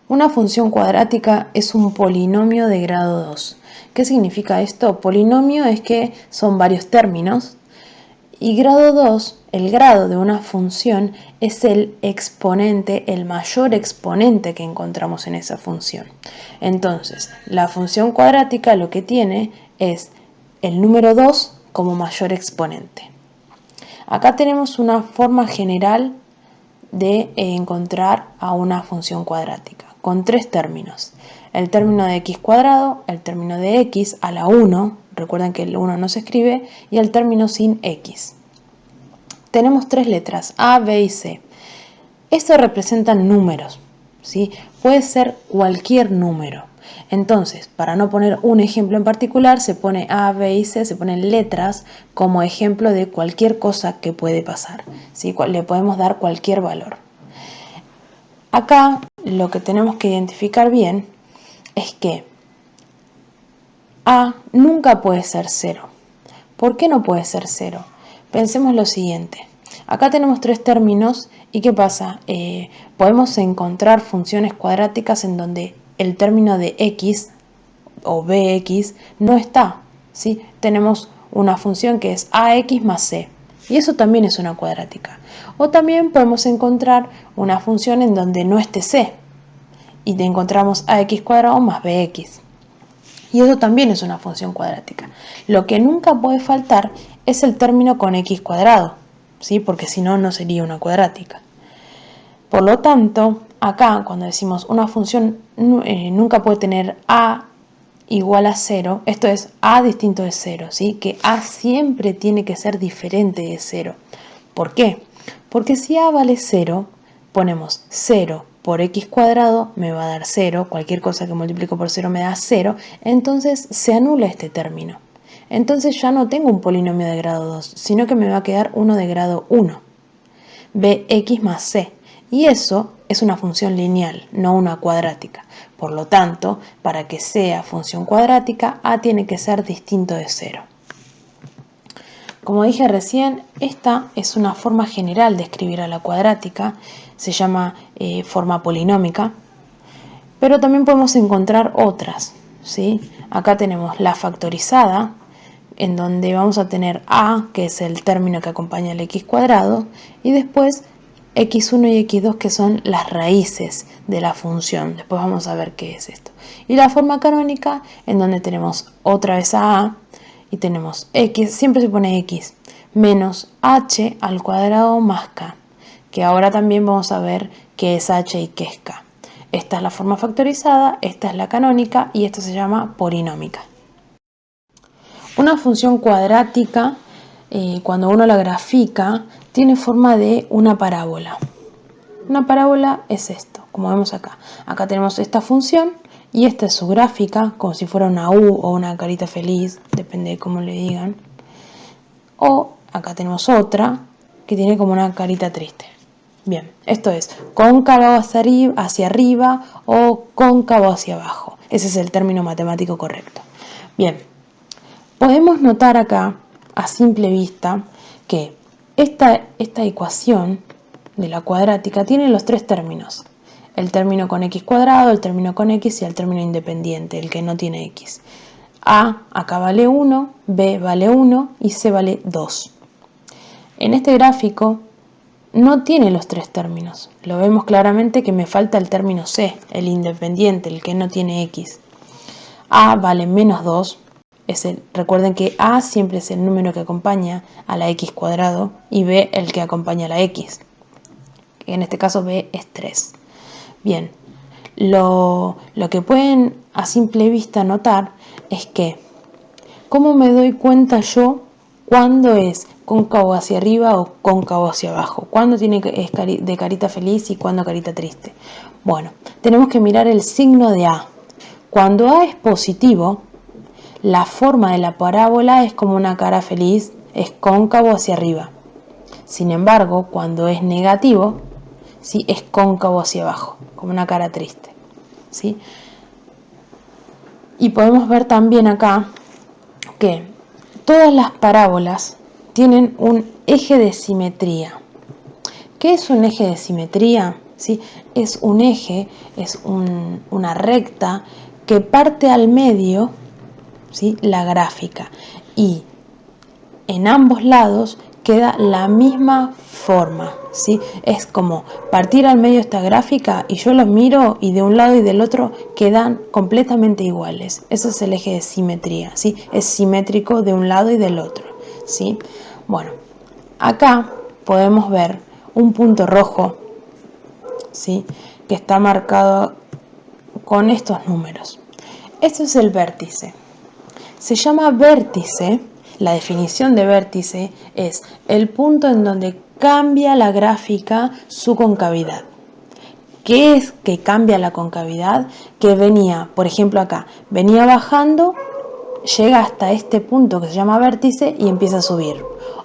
Una función cuadrática es un polinomio de grado 2. ¿Qué significa esto? Polinomio es que son varios términos y grado 2, el grado de una función es el exponente, el mayor exponente que encontramos en esa función. Entonces, la función cuadrática lo que tiene es el número 2 como mayor exponente. Acá tenemos una forma general de encontrar a una función cuadrática con tres términos: el término de x cuadrado, el término de x a la 1, recuerden que el 1 no se escribe, y el término sin x. Tenemos tres letras, A, B y C. Esto representan números, ¿sí? Puede ser cualquier número. Entonces, para no poner un ejemplo en particular, se pone A, B y C, se ponen letras como ejemplo de cualquier cosa que puede pasar, ¿sí? Le podemos dar cualquier valor. Acá lo que tenemos que identificar bien es que A nunca puede ser 0. ¿Por qué no puede ser 0? Pensemos lo siguiente. Acá tenemos tres términos y ¿qué pasa? Podemos encontrar funciones cuadráticas en donde el término de x o bx no está, ¿sí? Tenemos una función que es ax más c y eso también es una cuadrática. O también podemos encontrar una función en donde no esté c y encontramos ax cuadrado más bx. Y eso también es una función cuadrática. Lo que nunca puede faltar es el término con x cuadrado, ¿sí? Porque si no, no sería una cuadrática. Por lo tanto, acá cuando decimos una función nunca puede tener a igual a 0, esto es a distinto de 0, ¿sí? Que a siempre tiene que ser diferente de 0. ¿Por qué? Porque si a vale 0, ponemos 0 por x cuadrado me va a dar 0, cualquier cosa que multiplico por 0 me da 0, entonces se anula este término. Entonces ya no tengo un polinomio de grado 2, sino que me va a quedar uno de grado 1, bx más c. Y eso es una función lineal, no una cuadrática. Por lo tanto, para que sea función cuadrática, a tiene que ser distinto de 0. Como dije recién, esta es una forma general de escribir a la cuadrática, se llama forma polinómica, pero también podemos encontrar otras, ¿sí? Acá tenemos la factorizada, en donde vamos a tener a, que es el término que acompaña al x cuadrado, y después x1 y x2, que son las raíces de la función. Después vamos a ver qué es esto. Y la forma canónica, en donde tenemos otra vez a y tenemos x, siempre se pone x, menos h al cuadrado más k, que ahora también vamos a ver qué es h y qué es k. Esta es la forma factorizada, esta es la canónica y esta se llama polinómica. Una función cuadrática, cuando uno la grafica, tiene forma de una parábola. Una parábola es esto, como vemos acá. Acá tenemos esta función y esta es su gráfica, como si fuera una U o una carita feliz, depende de cómo le digan. O acá tenemos otra que tiene como una carita triste. Bien, esto es cóncavo hacia arriba o cóncavo hacia abajo. Ese es el término matemático correcto. Bien, podemos notar acá, a simple vista, que esta ecuación de la cuadrática tiene los tres términos. El término con x cuadrado, el término con x y el término independiente, el que no tiene x. A acá vale 1, B vale 1 y C vale 2. En este gráfico no tiene los tres términos. Lo vemos claramente que me falta el término C, el independiente, el que no tiene x. A vale menos 2. Recuerden que a siempre es el número que acompaña a la x cuadrado y b el que acompaña a la x. En este caso b es 3. Bien, lo que pueden a simple vista notar es que ¿cómo me doy cuenta yo cuándo es cóncavo hacia arriba o cóncavo hacia abajo? ¿Cuándo es de carita feliz y cuándo carita triste? Bueno, tenemos que mirar el signo de a. Cuando a es positivo, la forma de la parábola es como una cara feliz, es cóncavo hacia arriba. Sin embargo, cuando es negativo, ¿sí? Es cóncavo hacia abajo, como una cara triste, ¿sí? Y podemos ver también acá que todas las parábolas tienen un eje de simetría. ¿Qué es un eje de simetría? ¿sí? Es un eje, es una recta que parte al medio, ¿sí? La gráfica, y en ambos lados queda la misma forma, ¿sí? Es como partir al medio esta gráfica y yo los miro y de un lado y del otro quedan completamente iguales. Ese es el eje de simetría, ¿sí? Es simétrico de un lado y del otro, ¿sí? Bueno, acá podemos ver un punto rojo, ¿sí? Que está marcado con estos números. Este es el vértice. Se llama vértice. La definición de vértice es el punto en donde cambia la gráfica su concavidad. ¿Qué es que cambia la concavidad? Que venía, por ejemplo acá, venía bajando, llega hasta este punto que se llama vértice y empieza a subir.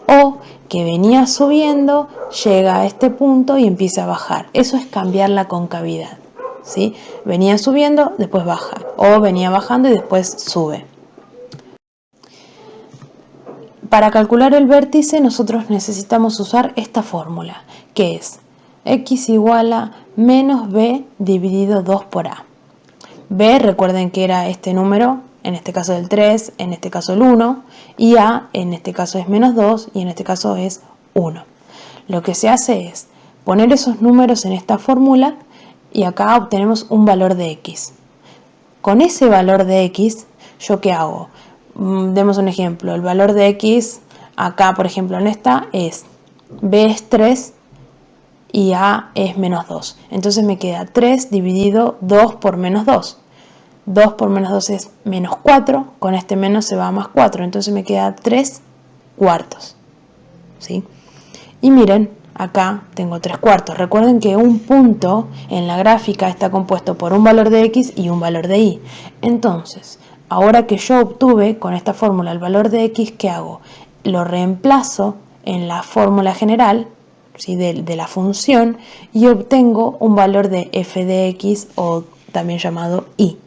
O que venía subiendo, llega a este punto y empieza a bajar. Eso es cambiar la concavidad, ¿sí? Venía subiendo, después baja. O venía bajando y después sube. Para calcular el vértice nosotros necesitamos usar esta fórmula, que es x igual a menos b dividido 2 por a. B, recuerden que era este número, en este caso el 3, en este caso el 1, y a en este caso es menos 2 y en este caso es 1. Lo que se hace es poner esos números en esta fórmula y acá obtenemos un valor de x. Con ese valor de x, ¿yo qué hago? Demos un ejemplo. El valor de x, acá por ejemplo en esta, es b es 3 y a es menos 2. Entonces me queda 3 dividido 2 por menos 2. 2 por menos 2 es menos 4. Con este menos se va a más 4. Entonces me queda 3 cuartos. ¿Sí? Y miren, acá tengo 3 cuartos. Recuerden que un punto en la gráfica está compuesto por un valor de x y un valor de y. Entonces, ahora que yo obtuve con esta fórmula el valor de x, ¿qué hago? Lo reemplazo en la fórmula general, ¿sí? de la función, y obtengo un valor de f de x, o también llamado y.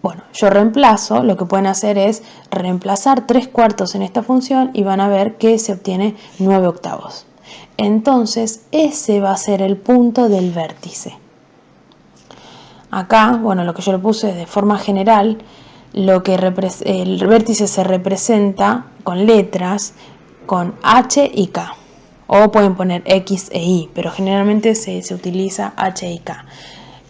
Bueno, yo reemplazo, lo que pueden hacer es reemplazar 3 cuartos en esta función y van a ver que se obtiene 9 octavos. Entonces, ese va a ser el punto del vértice. Acá, bueno, lo que yo le puse de forma general, el vértice se representa con letras con H y K. O pueden poner X e Y, pero generalmente se utiliza H y K.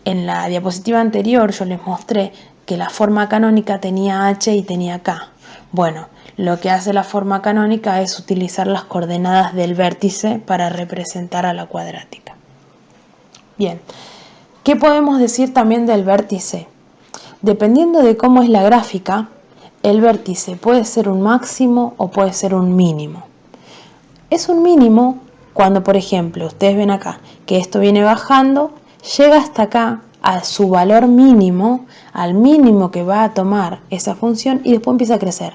En la diapositiva anterior yo les mostré que la forma canónica tenía H y tenía K. Bueno, lo que hace la forma canónica es utilizar las coordenadas del vértice para representar a la cuadrática. Bien, ¿qué podemos decir también del vértice? Dependiendo de cómo es la gráfica, el vértice puede ser un máximo o puede ser un mínimo. Es un mínimo cuando, por ejemplo, ustedes ven acá que esto viene bajando, llega hasta acá a su valor mínimo, al mínimo que va a tomar esa función y después empieza a crecer,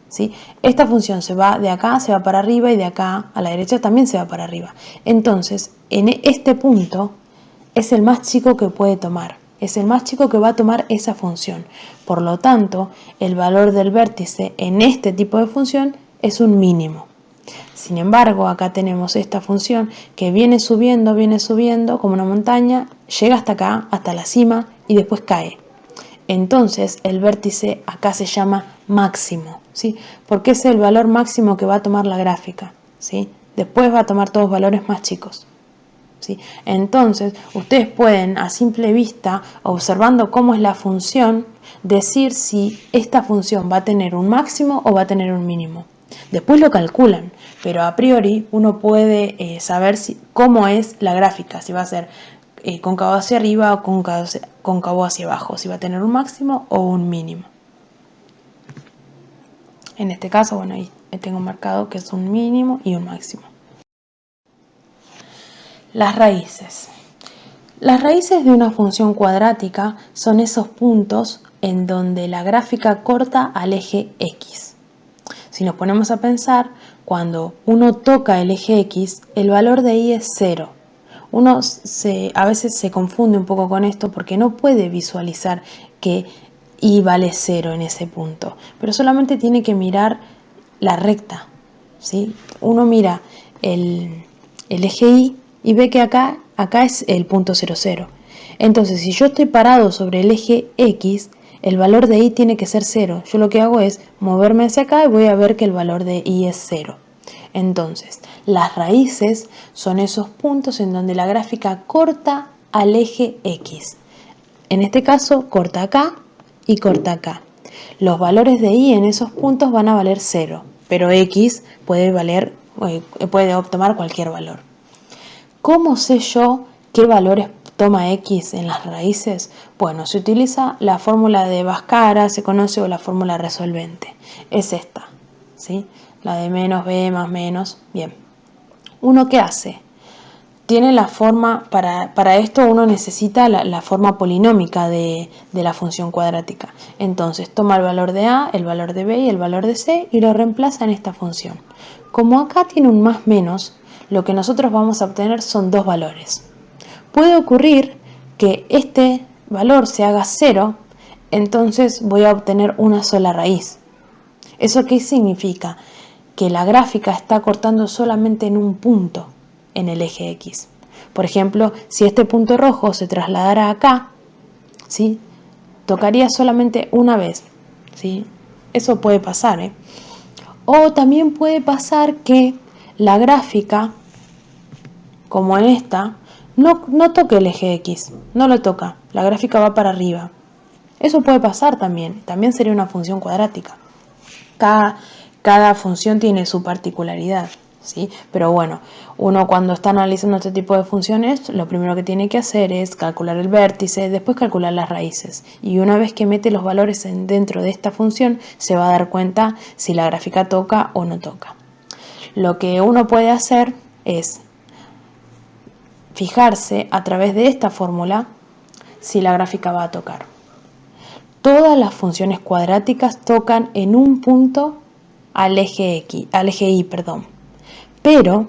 ¿sí? Esta función se va de acá, se va para arriba y de acá a la derecha también se va para arriba. Entonces, en este punto es el más chico que puede tomar, es el más chico que va a tomar esa función. Por lo tanto, el valor del vértice en este tipo de función es un mínimo. Sin embargo, acá tenemos esta función que viene subiendo como una montaña, llega hasta acá, hasta la cima y después cae. Entonces el vértice acá se llama máximo, ¿sí? Porque es el valor máximo que va a tomar la gráfica, ¿sí? Después va a tomar todos valores más chicos, ¿sí? Entonces ustedes pueden a simple vista, observando cómo es la función, decir si esta función va a tener un máximo o va a tener un mínimo. Después lo calculan, pero a priori uno puede saber cómo es la gráfica, si va a ser cóncavo hacia arriba o cóncavo hacia abajo, si va a tener un máximo o un mínimo. En este caso, bueno, ahí tengo marcado que es un mínimo y un máximo. Las raíces. Las raíces de una función cuadrática son esos puntos en donde la gráfica corta al eje X. Si nos ponemos a pensar, cuando uno toca el eje X, el valor de y es 0. Uno a veces se confunde un poco con esto porque no puede visualizar que y vale 0 en ese punto, pero solamente tiene que mirar la recta, ¿sí? Uno mira el eje y ve que acá acá es el punto 0, 0. Entonces, si yo estoy parado sobre el eje X, el valor de y tiene que ser 0. Yo lo que hago es moverme hacia acá y voy a ver que el valor de y es 0. Entonces, las raíces son esos puntos en donde la gráfica corta al eje X. En este caso, corta acá y corta acá. Los valores de y en esos puntos van a valer 0, pero X puede tomar cualquier valor. ¿Cómo sé yo qué valores toma X en las raíces? Bueno, se utiliza la fórmula de Bhaskara, se conoce, o la fórmula resolvente. Es esta, ¿sí? La de menos b más menos. Bien. ¿Uno qué hace? Tiene la forma, para esto uno necesita la forma polinómica de la función cuadrática. Entonces toma el valor de a, el valor de b y el valor de c y lo reemplaza en esta función. Como acá tiene un más menos, lo que nosotros vamos a obtener son dos valores. Puede ocurrir que este valor se haga 0, entonces voy a obtener una sola raíz. ¿Eso qué significa? Que la gráfica está cortando solamente en un punto en el eje X. Por ejemplo, si este punto rojo se trasladara acá, ¿sí? Tocaría solamente una vez, ¿sí? Eso puede pasar, ¿eh? O también puede pasar que la gráfica, como en esta, no toque el eje X, no lo toca, la gráfica va para arriba. Eso puede pasar también sería una función cuadrática. Cada función tiene su particularidad, ¿sí? Pero bueno, uno cuando está analizando este tipo de funciones, lo primero que tiene que hacer es calcular el vértice, después calcular las raíces. Y una vez que mete los valores dentro de esta función, se va a dar cuenta si la gráfica toca o no toca. Lo que uno puede hacer es fijarse a través de esta fórmula si la gráfica va a tocar. Todas las funciones cuadráticas tocan en un punto al eje Y, pero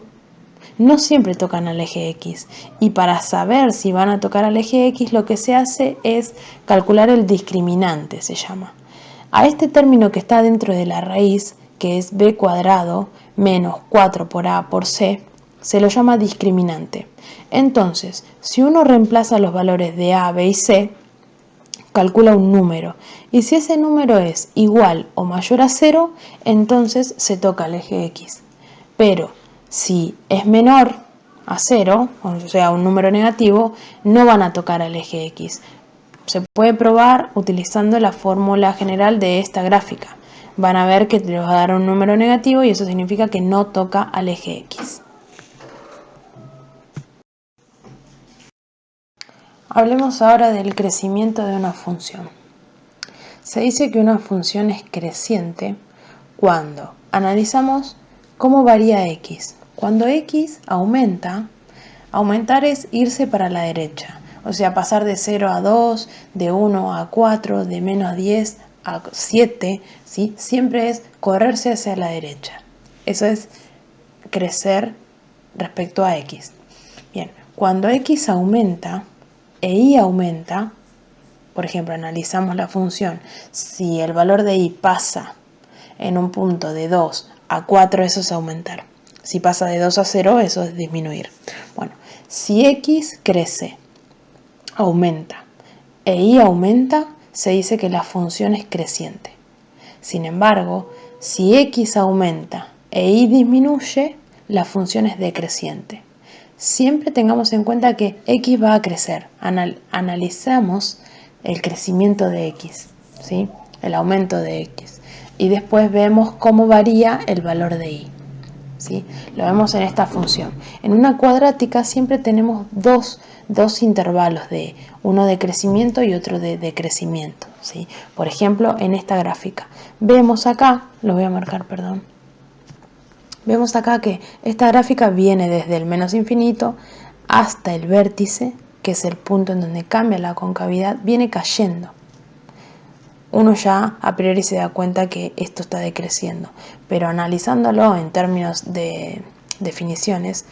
no siempre tocan al eje X. Y para saber si van a tocar al eje X, lo que se hace es calcular el discriminante, se llama. A este término que está dentro de la raíz, que es b cuadrado menos 4 por a por c, se lo llama discriminante. Entonces, si uno reemplaza los valores de a, b y c, calcula un número, y si ese número es igual o mayor a 0, entonces se toca el eje X. Pero si es menor a 0, o sea, un número negativo, no van a tocar al eje X. Se puede probar utilizando la fórmula general de esta gráfica. Van a ver que les va a dar un número negativo y eso significa que no toca al eje X. Hablemos ahora del crecimiento de una función. Se dice que una función es creciente cuando analizamos cómo varía x. Cuando x aumenta, aumentar es irse para la derecha, o sea, pasar de 0 a 2, de 1 a 4, de menos 10 a 7, ¿sí? Siempre es correrse hacia la derecha. Eso es crecer respecto a x. Bien, cuando x aumenta e y aumenta, por ejemplo, analizamos la función, si el valor de y pasa en un punto de 2 a 4, eso es aumentar. Si pasa de 2 a 0, eso es disminuir. Bueno, si x crece, aumenta, e y aumenta, se dice que la función es creciente. Sin embargo, si x aumenta e y disminuye, la función es decreciente. Siempre tengamos en cuenta que x va a crecer. Analizamos el crecimiento de x, ¿sí? El aumento de x. Y después vemos cómo varía el valor de y, ¿sí? Lo vemos en esta función. En una cuadrática siempre tenemos dos intervalos, uno de crecimiento y otro de decrecimiento, ¿sí? Por ejemplo, en esta gráfica. Vemos acá, lo voy a marcar, perdón. Vemos acá que esta gráfica viene desde el menos infinito hasta el vértice, que es el punto en donde cambia la concavidad, viene cayendo. Uno ya a priori se da cuenta que esto está decreciendo, pero analizándolo en términos de definiciones,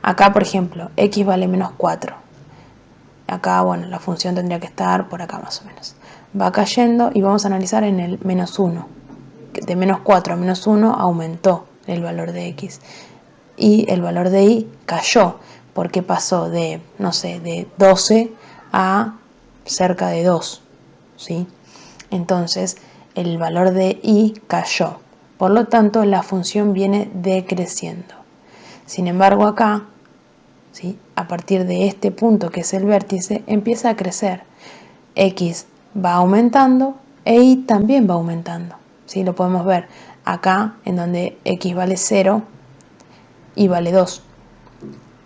acá por ejemplo, x vale menos 4. Acá, bueno, la función tendría que estar por acá más o menos. Va cayendo y vamos a analizar en el menos 1. De menos 4 a menos 1 aumentó el valor de x y el valor de y cayó. porque pasó de, no sé, de 12 a cerca de 2, ¿sí? Entonces el valor de y cayó, por lo tanto la función viene decreciendo. Sin embargo acá, ¿sí?, a partir de este punto que es el vértice, empieza a crecer. X va aumentando e y también va aumentando, ¿sí? Lo podemos ver acá en donde X vale 0 y vale 2.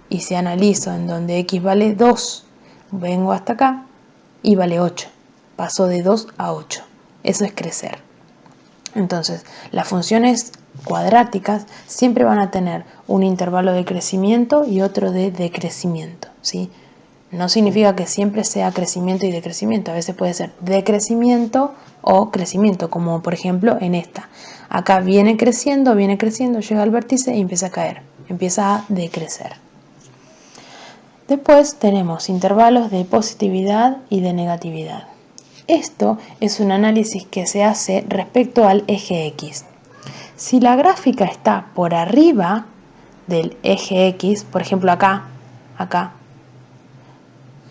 Y si analizo en donde X vale 2, vengo hasta acá y vale 8. Pasó de 2 a 8. Eso es crecer. Entonces, las funciones cuadráticas siempre van a tener un intervalo de crecimiento y otro de decrecimiento, ¿sí? No significa que siempre sea crecimiento y decrecimiento. A veces puede ser decrecimiento o crecimiento, como por ejemplo en esta. Acá viene creciendo, llega al vértice y empieza a caer, empieza a decrecer. Después tenemos intervalos de positividad y de negatividad. Esto es un análisis que se hace respecto al eje X. Si la gráfica está por arriba del eje X, por ejemplo acá,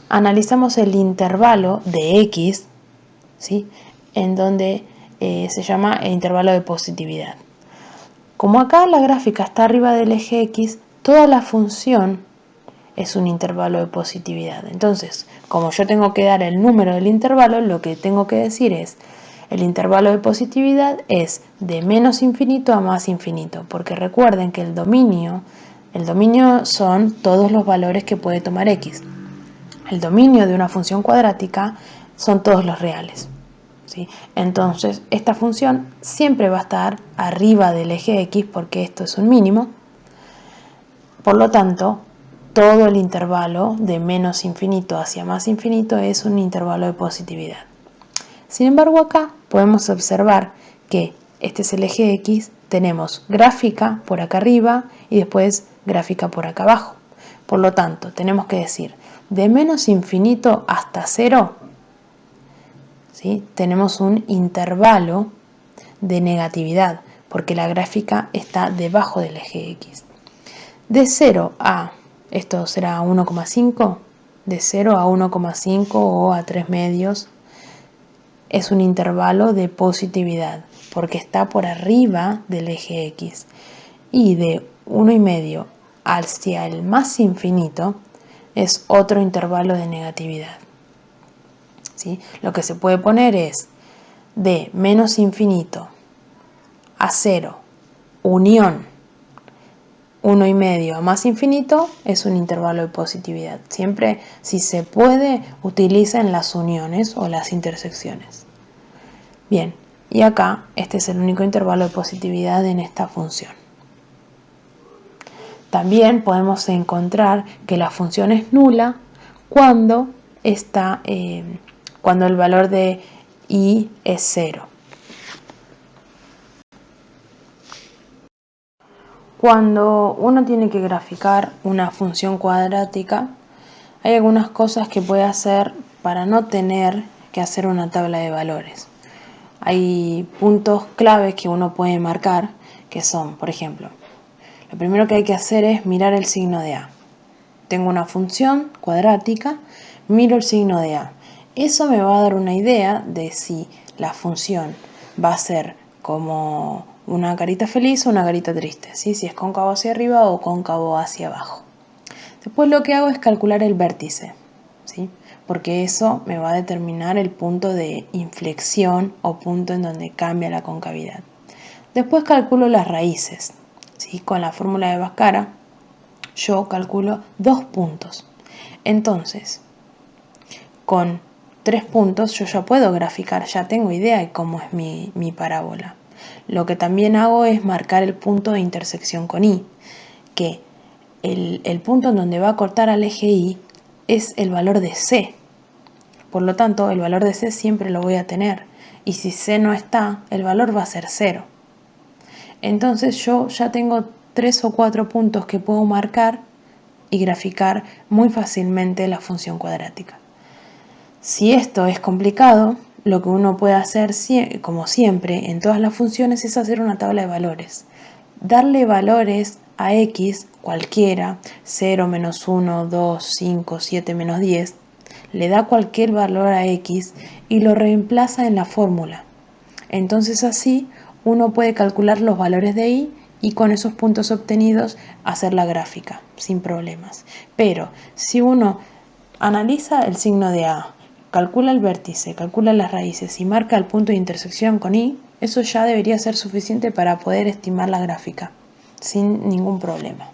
analizamos el intervalo de X, ¿sí?, en donde se llama el intervalo de positividad. Como acá la gráfica está arriba del eje X, toda la función es un intervalo de positividad. Entonces, como yo tengo que dar el número del intervalo, lo que tengo que decir es, el intervalo de positividad es de menos infinito a más infinito, porque recuerden que el dominio son todos los valores que puede tomar X. El dominio de una función cuadrática son todos los reales, ¿sí? Entonces, esta función siempre va a estar arriba del eje X porque esto es un mínimo. Por lo tanto, todo el intervalo de menos infinito hacia más infinito es un intervalo de positividad. Sin embargo, acá podemos observar que este es el eje X, tenemos gráfica por acá arriba y después gráfica por acá abajo. Por lo tanto, tenemos que decir, de menos infinito hasta 0, ¿sí?, tenemos un intervalo de negatividad, porque la gráfica está debajo del eje X. De 0 a, esto será 1,5, de 0 a 1,5 o a 3 medios, es un intervalo de positividad, porque está por arriba del eje X. Y de 1,5 hacia el más infinito es otro intervalo de negatividad, ¿sí? Lo que se puede poner es de menos infinito a 0, unión 1,5 a más infinito es un intervalo de positividad. Siempre, si se puede, utilicen las uniones o las intersecciones. Bien, y acá este es el único intervalo de positividad en esta función. También podemos encontrar que la función es nula cuando el valor de y es 0. Cuando uno tiene que graficar una función cuadrática, hay algunas cosas que puede hacer para no tener que hacer una tabla de valores. Hay puntos claves que uno puede marcar, que son, por ejemplo, lo primero que hay que hacer es mirar el signo de A. Tengo una función cuadrática, miro el signo de A. Eso me va a dar una idea de si la función va a ser como una carita feliz o una carita triste, ¿sí?, si es cóncavo hacia arriba o cóncavo hacia abajo. Después lo que hago es calcular el vértice, ¿sí?, porque eso me va a determinar el punto de inflexión o punto en donde cambia la concavidad. Después calculo las raíces, ¿sí?, con la fórmula de Bhaskara yo calculo 2 puntos. Entonces, con 3 puntos yo ya puedo graficar, ya tengo idea de cómo es mi parábola. Lo que también hago es marcar el punto de intersección con Y, que el punto en donde va a cortar al eje Y es el valor de C. Por lo tanto, el valor de C siempre lo voy a tener. Y si C no está, el valor va a ser 0. Entonces yo ya tengo 3 o 4 puntos que puedo marcar y graficar muy fácilmente la función cuadrática. Si esto es complicado, lo que uno puede hacer, como siempre, en todas las funciones es hacer una tabla de valores. Darle valores a x cualquiera, 0, menos 1, 2, 5, 7, menos 10, le da cualquier valor a x y lo reemplaza en la fórmula. Entonces así uno puede calcular los valores de y con esos puntos obtenidos hacer la gráfica sin problemas. Pero si uno analiza el signo de A, calcula el vértice, calcula las raíces y marca el punto de intersección con y, eso ya debería ser suficiente para poder estimar la gráfica sin ningún problema.